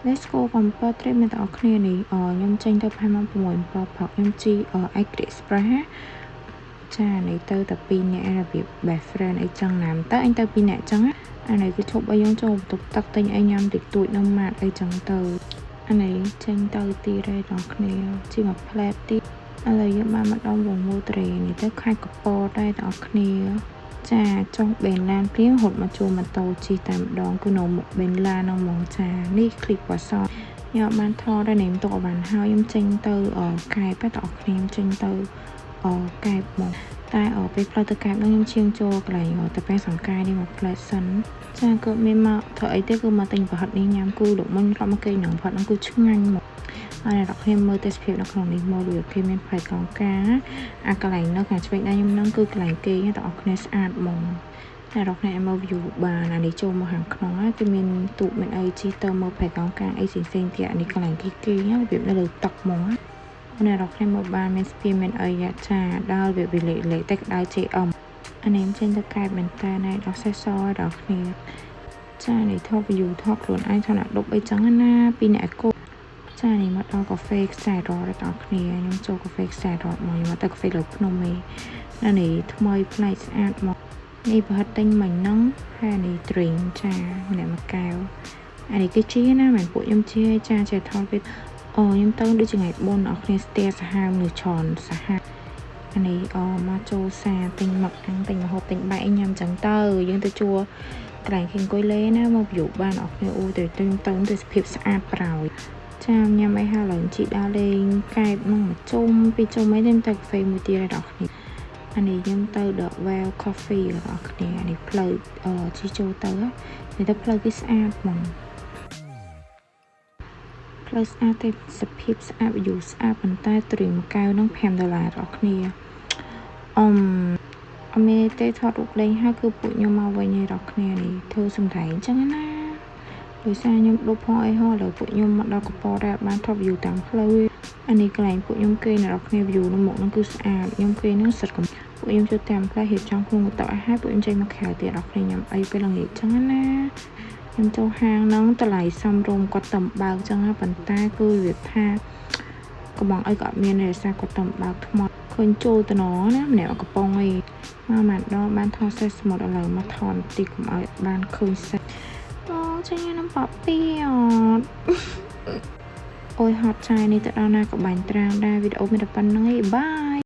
Let's go កំពតត្រេមអ្នកទាំងអស់គ្នានេះខ្ញុំចេញទៅផែម៉ោង6ព្រឹកខ្ញុំជីExpress ចានេះទៅតែ2នាក់របៀប best friend អីចឹងណាមទៅអញទៅ2នាក់ចឹងអានេះគឺឈប់ឲ្យយើងចូលបន្ទប់ទឹកទិញអីញ៉ាំតិចតួចនៅម៉ាតអីចឹងទៅអានេះចេញទៅទៀតហើយបងគ្នាជីមកផ្លែទៀតឥឡូវយើងបានមកដល់វងមូត្រេនេះទៅខេត្តកំពតដែរបងគ្នាចាចុះបេនឡានព្រៀងរត់មកជួម៉ូតូជិះតែម្ដងគឺនៅមុខបេនឡានហ្នឹងហ្មងចានេះคลิปវ៉ាសតខ្ញុំបានថតដែរនេះទុកឲ្យបានហើយខ្ញុំចេញទៅកែបតែបងគ្នាចេញទៅកែបមកតែពេលផ្លូវទៅកែបហ្នឹងខ្ញុំឈៀងចូលកន្លែងទៅពេលសង្កាយនេះមកផ្លែសិនចាក៏មានមកធ្វើអីទេគឺមកទិញប្រហិតនេះញ៉ាំគូលោកមុនគាត់មកគេនឹងប្រហិតហ្នឹងគឺឆ្ងាញ់មកហើយអ្នកខ្ញុំមើលទេសភាពនៅក្នុងនេះមកដូចគេមានផ្លែកោងកាអាកន្លែងនៅខាងឆ្វេងដៃខ្ញុំហ្នឹងគឺកន្លែងគេបងប្អូនស្អាតហ្មងតែរកអ្នកមើល view បានអានេះចូលមកខាងក្នុងគឺមានទូកមានអីជីទៅមើលផ្លែកោងកាអីផ្សេងៗទៀតអានេះកន្លែងគេរបៀបនៅលើទឹកហ្មងអ្នករកខ្ញុំមើលបានមានស្ពានមានអីចាដល់វាលេខតែក្តៅ JM អានេះចេញទៅកែបមែនតើណែដល់សេសសដល់គ្នាចានេះថត view ថតខ្លួនឯងថតអាដប់អីចឹងណាពីអ្នកកូចានេះមកដល់កាហ្វេខ្សែរ៉ដល់គ្នាខ្ញុំចូលកាហ្វេខ្សែរ៉មកទៅកាហ្វេលើភ្នំឯនេះថ្មីប្លែកស្អាតមកនេះប្រហិតទិញមិញហ្នឹងហើយនេះ drink ចាម្នាក់មួយកែវអានេះគឺជាណាមិនពួកខ្ញុំជាចាចេះថតវាខ្ញុំទៅដូចថ្ងៃបុណ្យអ្នកគ្នាស្ទែសាហាវនៅឆនសាហាវអានេះមកចូលសាទិញមកអាំងទិញម្ហូបទិញបាយអីញ៉ាំចឹងទៅយើងទៅជួកន្លែងគេអង្គុយលេណាមក view បានអ្នកគ្នាទៅទេសភាពស្អាតប្រោយចាញ៉ាំអីហើយឡើងជីដើរលេងកែបនឹងមកជុំពីជុំអីទៅកាហ្វេមួយទៀតឲ្យអ្នកគ្នាអានេះខ្ញុំទៅ The Well Coffee អ្នកគ្នាអានេះផ្លូវជីចូលទៅនេះទៅផ្លូវគេស្អាតហ្មងផ្លូវស្អាតតែសភាពស្អាត view ស្អាតប៉ុន្តែត្រៀមកែវនឹង$5អ្នកគ្នាអមេទេថតរូបលេងហើយគឺពួកខ្ញុំមកវិញឯអ្នកគ្នានេះធ្វើសំដែងអញ្ចឹងណាដោយសារខ្ញុំដប់ផងអីហោះឥឡូវពួកខ្ញុំមកដល់កពតដែរបានថត view តាមផ្លូវអានេះកន្លែងពួកខ្ញុំគេអ្នកគ្នា view នៅមុខហ្នឹងគឺស្អាតខ្ញុំគេនឹងសិតកំពួកខ្ញុំចូលតាមផ្លូវរៀបចំខ្លួនទៅឲ្យហើយពួកខ្ញុំចេញមកក្រៅទៀតអ្នកគ្នាញ៉ាំអីពេលល្ងាចអញ្ចឹងណាខ្ញុំចូលហាងហ្នឹងតម្លៃសមរម្យគាត់តំបើកអញ្ចឹងណាប៉ុន្តែគឺវាថាកំងអីក៏អត់មានទេសារគាត់តំបើកថ្មឃើញចូលទៅណាម្នាក់កំប៉ុងអីមកម៉ាត់ដល់បានថតសេះស្មុតឥឡូវមកថតទីកុំឲ្យបានឃើញសេះចេញនឹងប៉ាពីអត់អូយហត់ចាយនេះទៅដល់ណាក៏បាញ់ត្រាំដែរវីដេអូមានតែប៉ុណ្្នឹងឯងបាយ